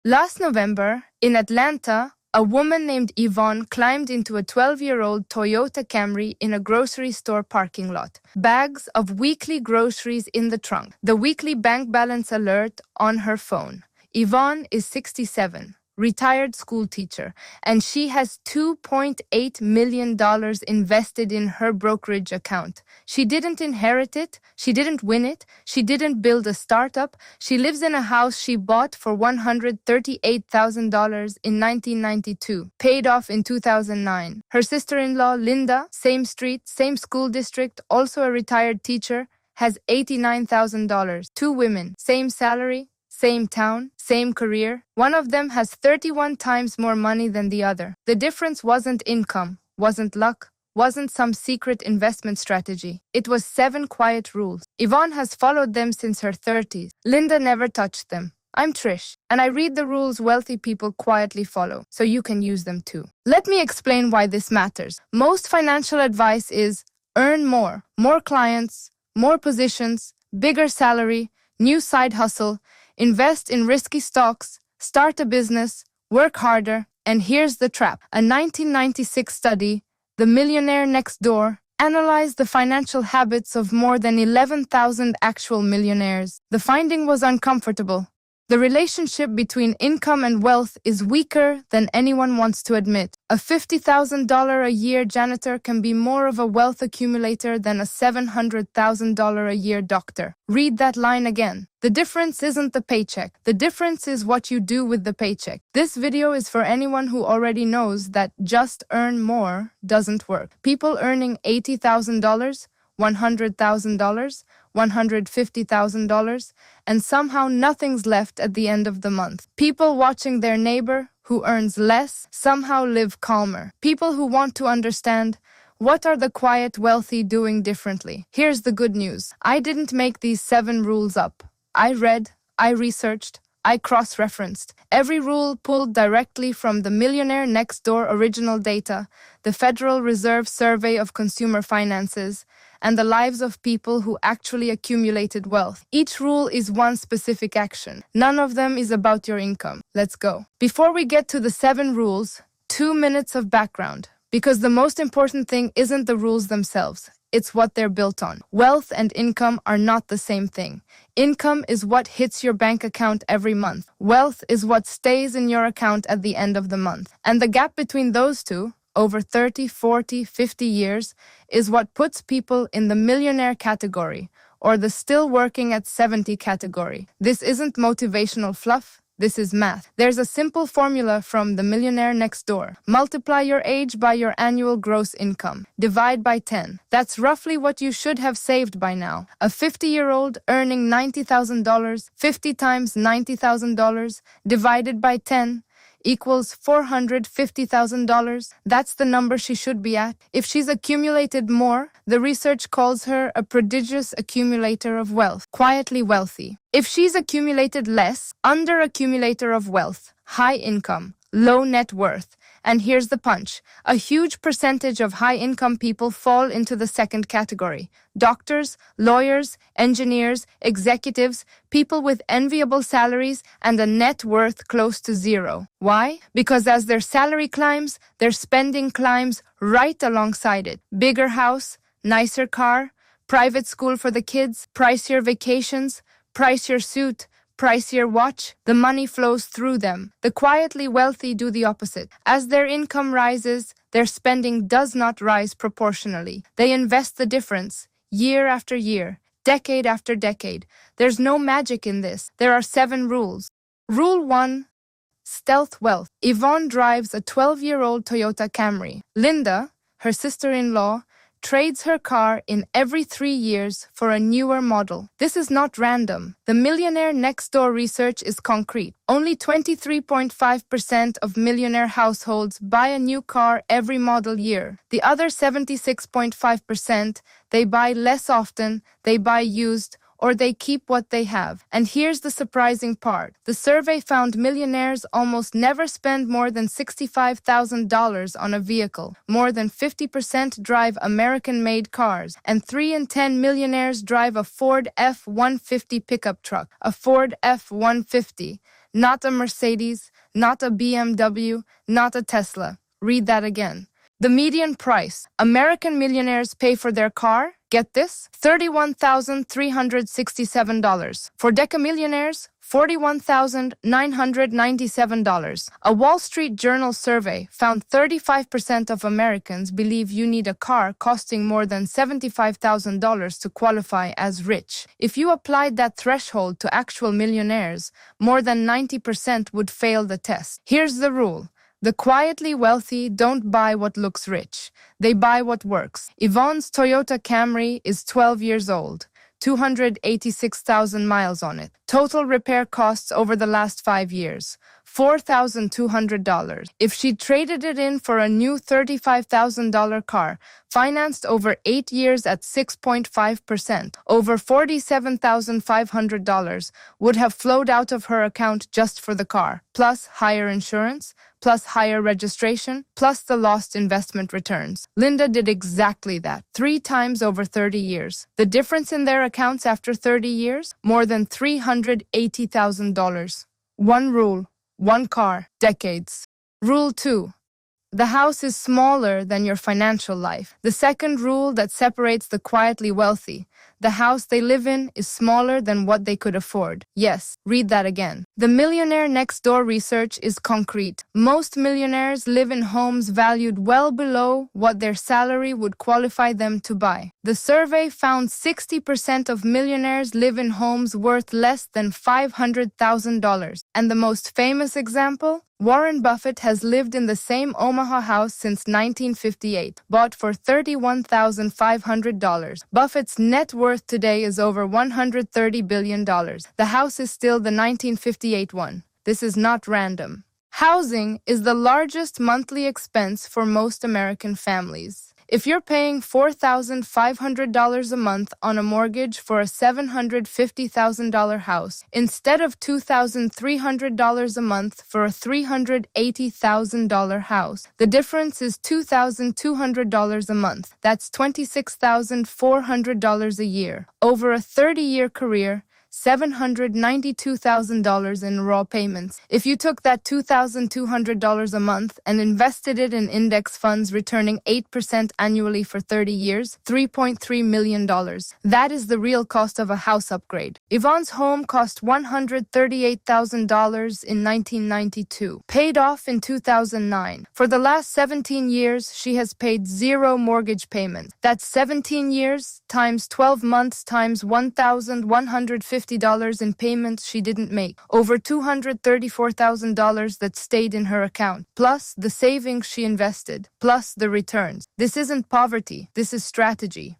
Last November, in Atlanta, a woman named Ivonne climbed into a 12-year-old Toyota Camry in a grocery store parking lot. Bags of weekly groceries in the trunk. The weekly bank balance alert on her phone. Ivonne is 67, retired school teacher, and she has $2.8 million invested in her brokerage account. She didn't inherit it, she didn't win it, she didn't build a startup, she lives in a house she bought for $138,000 in 1992, paid off in 2009. Her sister-in-law, Linda, same street, same school district, also a retired teacher, has $89,000. Two women, same salary, same town, same career. One of them has 31 times more money than the other. The difference wasn't income, wasn't luck, wasn't some secret investment strategy. It was 7 quiet rules. Ivonne has followed them since her 30s. Linda never touched them. I'm Trish, and I read the rules wealthy people quietly follow, so you can use them too. Let me explain why this matters. Most financial advice is earn more clients, more positions, bigger salary, new side hustle, invest in risky stocks, start a business, work harder, and here's the trap. A 1996 study, The Millionaire Next Door, analyzed the financial habits of more than 11,000 actual millionaires. The finding was uncomfortable. The relationship between income and wealth is weaker than anyone wants to admit. A $50,000 a year janitor can be more of a wealth accumulator than a $700,000 a year doctor. Read that line again. The difference isn't the paycheck. The difference is what you do with the paycheck. This video is for anyone who already knows that just earn more doesn't work. People earning $80,000, $100,000, $150,000, and somehow nothing's left at the end of the month. People watching their neighbor, who earns less, somehow live calmer. People who want to understand, what are the quiet wealthy doing differently? Here's the good news. I didn't make these 7 rules up. I read, I researched, I cross-referenced. Every rule pulled directly from the Millionaire Next Door original data, the Federal Reserve Survey of Consumer Finances, and the lives of people who actually accumulated wealth. Each rule is one specific action. None of them is about your income. Let's go. Before we get to the 7 rules, 2 minutes of background. Because the most important thing isn't the rules themselves. It's what they're built on. Wealth and income are not the same thing. Income is what hits your bank account every month. Wealth is what stays in your account at the end of the month. And the gap between those two, over 30, 40, 50 years, is what puts people in the millionaire category, or the still working at 70 category. This isn't motivational fluff. This is math. There's a simple formula from The Millionaire Next Door. Multiply your age by your annual gross income. Divide by 10. That's roughly what you should have saved by now. A 50-year-old earning $90,000, 50 times $90,000, divided by 10, equals $450,000. That's the number she should be at. If she's accumulated more, the research calls her a prodigious accumulator of wealth, quietly wealthy. If she's accumulated less, under-accumulator of wealth, high income, low net worth. And here's the punch. A huge percentage of high-income people fall into the second category. Doctors, lawyers, engineers, executives, people with enviable salaries and a net worth close to zero. Why? Because as their salary climbs, their spending climbs right alongside it. Bigger house, nicer car, private school for the kids, pricier vacations, pricier suit, pricier watch, the money flows through them. The quietly wealthy do the opposite. As their income rises, their spending does not rise proportionally. They invest the difference, year after year, decade after decade. There's no magic in this. There are 7 rules. Rule 1, stealth wealth. Ivonne drives a 12-year-old Toyota Camry. Linda, her sister-in-law, trades her car in every 3 years for a newer model. This is not random. The Millionaire Next Door research is concrete. Only 23.5% of millionaire households buy a new car every model year. The other 76.5%, they buy less often, they buy used, or they keep what they have. And here's the surprising part. The survey found millionaires almost never spend more than $65,000 on a vehicle. More than 50% drive American-made cars, and 3 in 10 millionaires drive a Ford F-150 pickup truck. A Ford F-150. Not a Mercedes, not a BMW, not a Tesla. Read that again. The median price American millionaires pay for their car, get this, $31,367. For decamillionaires, $41,997. A Wall Street Journal survey found 35% of Americans believe you need a car costing more than $75,000 to qualify as rich. If you applied that threshold to actual millionaires, more than 90% would fail the test. Here's the rule. The quietly wealthy don't buy what looks rich. They buy what works. Yvonne's Toyota Camry is 12 years old, 286,000 miles on it. Total repair costs over the last 5 years, $4,200. If she traded it in for a new $35,000 car, financed over 8 years at 6.5%, over $47,500 would have flowed out of her account just for the car, plus higher insurance, plus higher registration, plus the lost investment returns. Linda did exactly that, 3 times over 30 years. The difference in their accounts after 30 years? More than $380,000. One rule, one car, decades. Rule 2. The house is smaller than your financial life. The second rule that separates the quietly wealthy. The house they live in is smaller than what they could afford. Yes, read that again. The Millionaire Next Door research is concrete. Most millionaires live in homes valued well below what their salary would qualify them to buy. The survey found 60% of millionaires live in homes worth less than $500,000. And the most famous example? Warren Buffett has lived in the same Omaha house since 1958, bought for $31,500. Buffett's net worth today is over $130 billion. The house is still the 1958 one. This is not random. Housing is the largest monthly expense for most American families. If you're paying $4,500 a month on a mortgage for a $750,000 house, instead of $2,300 a month for a $380,000 house, the difference is $2,200 a month. That's $26,400 a year. Over a 30-year career, $792,000 in raw payments. If you took that $2,200 a month and invested it in index funds returning 8% annually for 30 years, $3.3 million. That is the real cost of a house upgrade. Yvonne's home cost $138,000 in 1992, paid off in 2009. For the last 17 years, she has paid 0 mortgage payments. That's 17 years times 12 months times $1,150 in payments she didn't make, over $234,000 that stayed in her account, plus the savings she invested, plus the returns. This isn't poverty, this is strategy.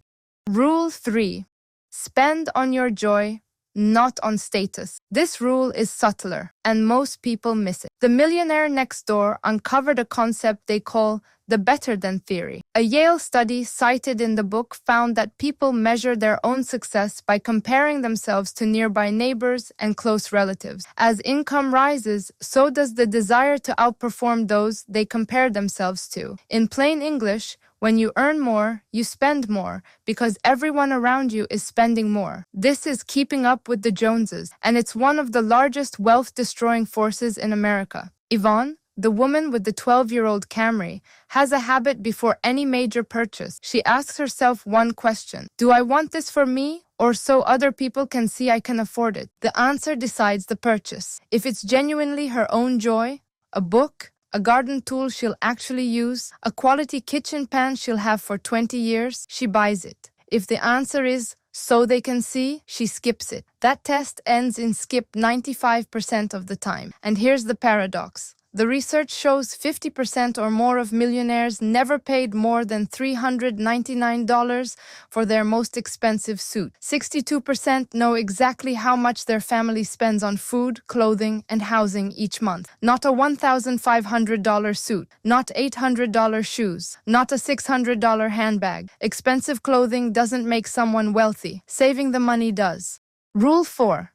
Rule 3. Spend on your joy, not on status. This rule is subtler, and most people miss it. The Millionaire Next Door uncovered a concept they call the better than theory. A Yale study cited in the book found that people measure their own success by comparing themselves to nearby neighbors and close relatives. As income rises, so does the desire to outperform those they compare themselves to. In plain English, when you earn more, you spend more because everyone around you is spending more. This is keeping up with the Joneses, and it's one of the largest wealth-destroying forces in America. Ivonne, the woman with the 12-year-old Camry, has a habit before any major purchase. She asks herself one question: do I want this for me or so other people can see I can afford it? The answer decides the purchase. If it's genuinely her own joy, a book, a garden tool she'll actually use, a quality kitchen pan she'll have for 20 years, she buys it. If the answer is so they can see, she skips it. That test ends in skip 95% of the time. And here's the paradox. The research shows 50% or more of millionaires never paid more than $399 for their most expensive suit. 62% know exactly how much their family spends on food, clothing, and housing each month. Not a $1,500 suit, not $800 shoes, not a $600 handbag. Expensive clothing doesn't make someone wealthy. Saving the money does. Rule 4.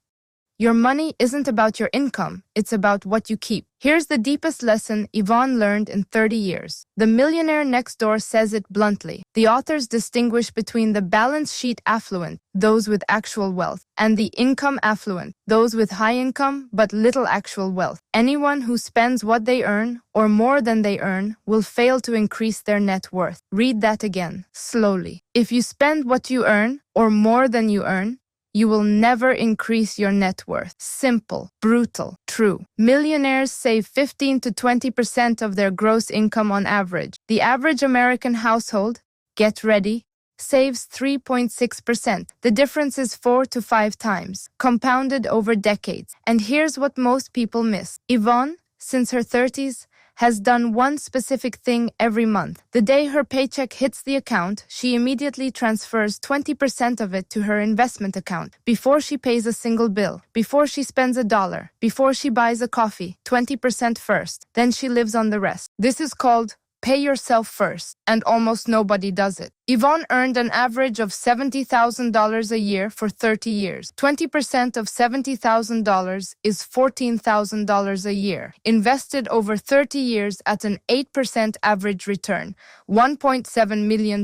Your money isn't about your income, it's about what you keep. Here's the deepest lesson Ivonne learned in 30 years. The Millionaire Next Door says it bluntly. The authors distinguish between the balance sheet affluent, those with actual wealth, and the income affluent, those with high income but little actual wealth. Anyone who spends what they earn, or more than they earn, will fail to increase their net worth. Read that again, slowly. If you spend what you earn, or more than you earn, you will never increase your net worth. Simple, brutal, true. Millionaires save 15 to 20% of their gross income on average. The average American household, get ready, saves 3.6%. The difference is 4 to 5 times, compounded over decades. And here's what most people miss. Ivonne, since her 30s, has done one specific thing every month. The day her paycheck hits the account, she immediately transfers 20% of it to her investment account. Before she pays a single bill, before she spends $1, before she buys a coffee, 20% first. Then she lives on the rest. This is called pay yourself first, and almost nobody does it. Ivonne earned an average of $70,000 a year for 30 years. 20% of $70,000 is $14,000 a year, invested over 30 years at an 8% average return, $1.7 million.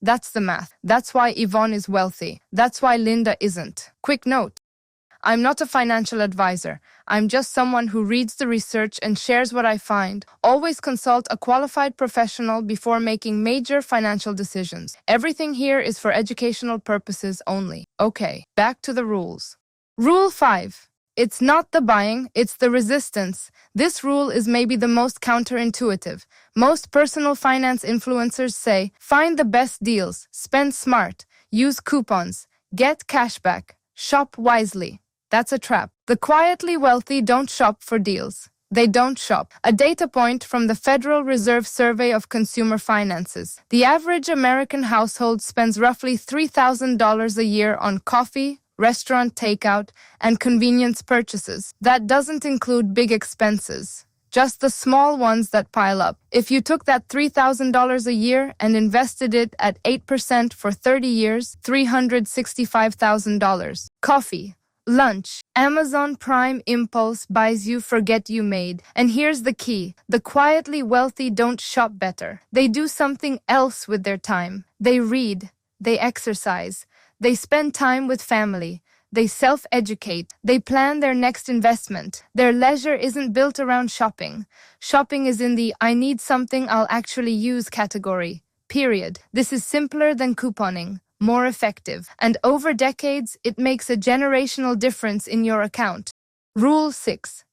That's the math. That's why Ivonne is wealthy. That's why Linda isn't. Quick note. I'm not a financial advisor. I'm just someone who reads the research and shares what I find. Always consult a qualified professional before making major financial decisions. Everything here is for educational purposes only. Okay, back to the rules. Rule 5. It's not the buying, it's the resistance. This rule is maybe the most counterintuitive. Most personal finance influencers say, find the best deals, spend smart, use coupons, get cashback, shop wisely. That's a trap. The quietly wealthy don't shop for deals. They don't shop. A data point from the Federal Reserve Survey of Consumer Finances. The average American household spends roughly $3,000 a year on coffee, restaurant takeout, and convenience purchases. That doesn't include big expenses, just the small ones that pile up. If you took that $3,000 a year and invested it at 8% for 30 years, $365,000. Coffee, lunch, Amazon Prime Impulse buys you forget you made. And here's the key. The quietly wealthy don't shop better. They do something else with their time. They read. They exercise. They spend time with family. They self-educate. They plan their next investment. Their leisure isn't built around shopping. Shopping is in the I need something I'll actually use category. Period. This is simpler than couponing, more effective, and over decades, it makes a generational difference in your account. Rule 6.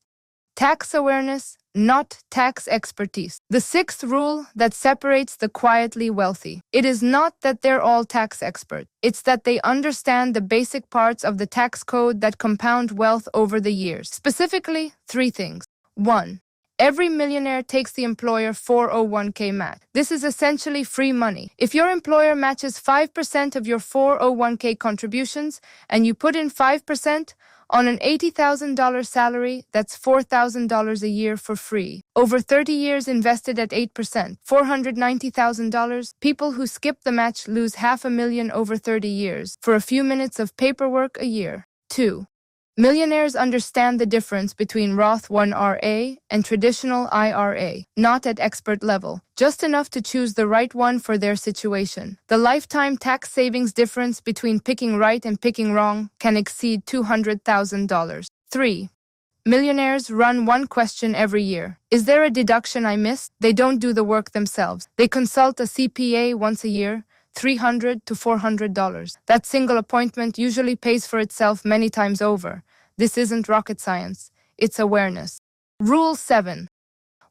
Tax awareness, not tax expertise. The 6th rule that separates the quietly wealthy. It is not that they're all tax experts. It's that they understand the basic parts of the tax code that compound wealth over the years. Specifically, 3 things. 1. Every millionaire takes the employer 401k match. This is essentially free money. If your employer matches 5% of your 401k contributions and you put in 5%, on an $80,000 salary, that's $4,000 a year for free. Over 30 years invested at 8%, $490,000. People who skip the match lose $500,000 over 30 years for a few minutes of paperwork a year. 2. Millionaires understand the difference between Roth 1RA and traditional IRA, not at expert level, just enough to choose the right one for their situation. The lifetime tax savings difference between picking right and picking wrong can exceed $200,000. 3. Millionaires run one question every year. Is there a deduction I missed? They don't do the work themselves. They consult a CPA once a year, $300 to $400. That single appointment usually pays for itself many times over. This isn't rocket science. It's awareness. Rule 7.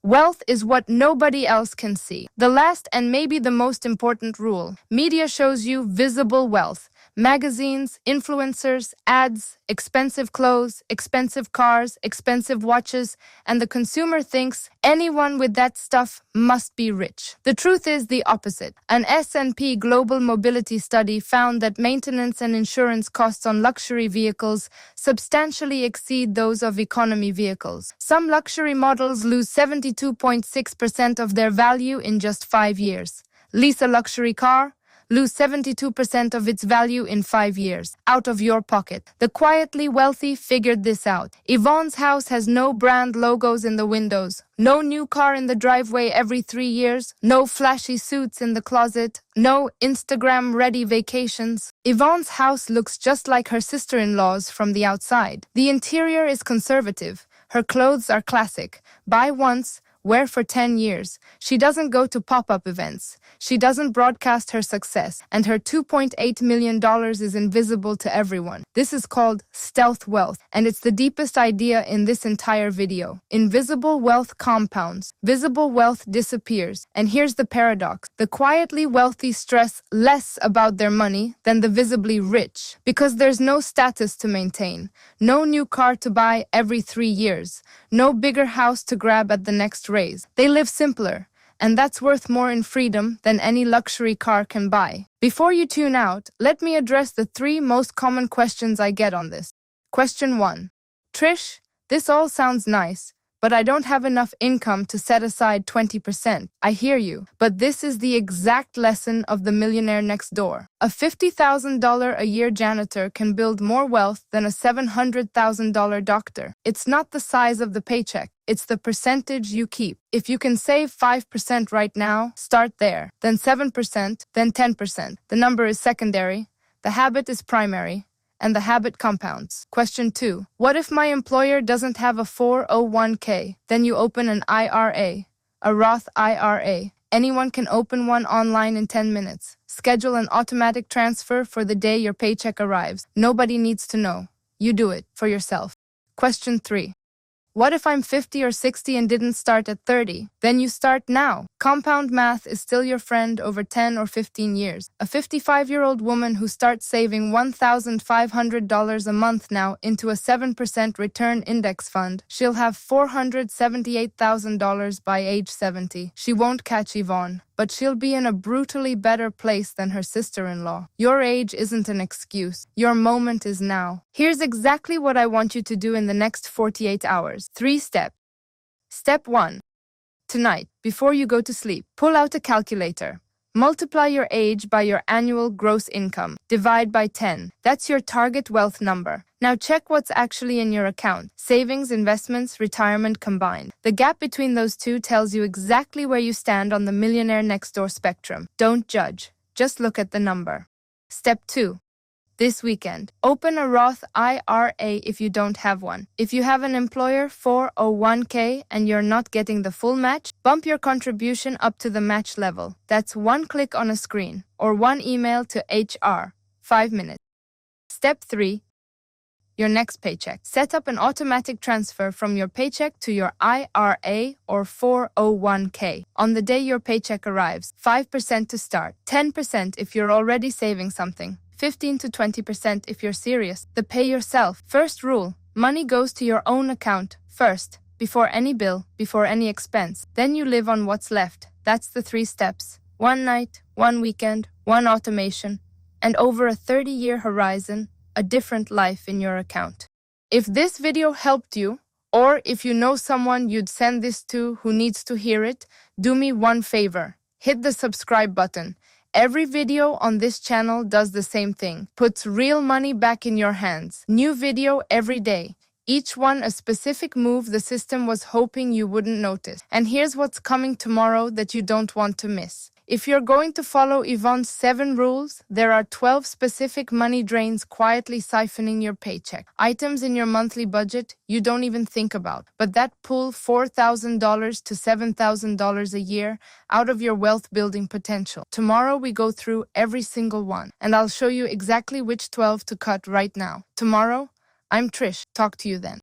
Wealth is what nobody else can see. The last and maybe the most important rule. Media shows you visible wealth. Magazines, influencers, ads, expensive clothes, expensive cars, expensive watches, and the consumer thinks anyone with that stuff must be rich. The truth is the opposite. An S&P Global Mobility study found that maintenance and insurance costs on luxury vehicles substantially exceed those of economy vehicles. Some luxury models lose 72.6% of their value in just 5 years. Lease a luxury car? lose 72% of its value in 5 years, out of your pocket. The quietly wealthy figured this out. Yvonne's house has no brand logos in the windows, no new car in the driveway every 3 years, no flashy suits in the closet, no Instagram-ready vacations. Yvonne's house looks just like her sister-in-law's from the outside. The interior is conservative. Her clothes are classic. Buy once, wear for 10 years. She doesn't go to pop-up events. She doesn't broadcast her success, and her $2.8 million is invisible to everyone. This is called stealth wealth, and it's the deepest idea in this entire video. Invisible wealth compounds. Visible wealth disappears. And here's the paradox. The quietly wealthy stress less about their money than the visibly rich, because there's no status to maintain, no new car to buy every 3 years, no bigger house to grab at the next raise. They live simpler, and that's worth more in freedom than any luxury car can buy. Before you tune out, let me address the 3 most common questions I get on this. Question 1. Trish, this all sounds nice, but I don't have enough income to set aside 20%. I hear you, but this is the exact lesson of the millionaire next door. A $50,000 a year janitor can build more wealth than a $700,000 doctor. It's not the size of the paycheck, it's the percentage you keep. If you can save 5% right now, start there. Then 7%, then 10%. The number is secondary, the habit is primary, and the habit compounds. Question 2. What if my employer doesn't have a 401k? Then you open an IRA, a Roth IRA. Anyone can open one online in 10 minutes. Schedule an automatic transfer for the day your paycheck arrives. Nobody needs to know. You do it for yourself. Question 3. What if I'm 50 or 60 and didn't start at 30? Then you start now. Compound math is still your friend over 10 or 15 years. A 55-year-old woman who starts saving $1,500 a month now into a 7% return index fund, she'll have $478,000 by age 70. She won't catch Ivonne, but she'll be in a brutally better place than her sister-in-law. Your age isn't an excuse. Your moment is now. Here's exactly what I want you to do in the next 48 hours. 3 steps. Step 1. Tonight, before you go to sleep, pull out a calculator. Multiply your age by your annual gross income. Divide by 10. That's your target wealth number. Now check what's actually in your account. Savings, investments, retirement combined. The gap between those two tells you exactly where you stand on the millionaire next door spectrum. Don't judge. Just look at the number. Step 2. This weekend, open a Roth IRA if you don't have one. If you have an employer 401k and you're not getting the full match, bump your contribution up to the match level. That's 1 click on a screen or 1 email to HR. 5 minutes. Step 3. Your next paycheck. Set up an automatic transfer from your paycheck to your IRA or 401k. On the day your paycheck arrives, 5% to start, 10% if you're already saving something, 15 to 20% if you're serious. The pay yourself. First rule, money goes to your own account first, before any bill, before any expense. Then you live on what's left. That's the 3 steps. 1 night, 1 weekend, 1 automation, and over a 30-year horizon, a different life in your account. If this video helped you, or if you know someone you'd send this to who needs to hear it, do me one favor. Hit the subscribe button. Every video on this channel does the same thing. Puts real money back in your hands. New video every day. Each one a specific move the system was hoping you wouldn't notice. And here's what's coming tomorrow that you don't want to miss. If you're going to follow Yvonne's 7 rules, there are 12 specific money drains quietly siphoning your paycheck. Items in your monthly budget you don't even think about, but that pull $4,000 to $7,000 a year out of your wealth-building potential. Tomorrow we go through every single one, and I'll show you exactly which 12 to cut right now. Tomorrow, I'm Trish. Talk to you then.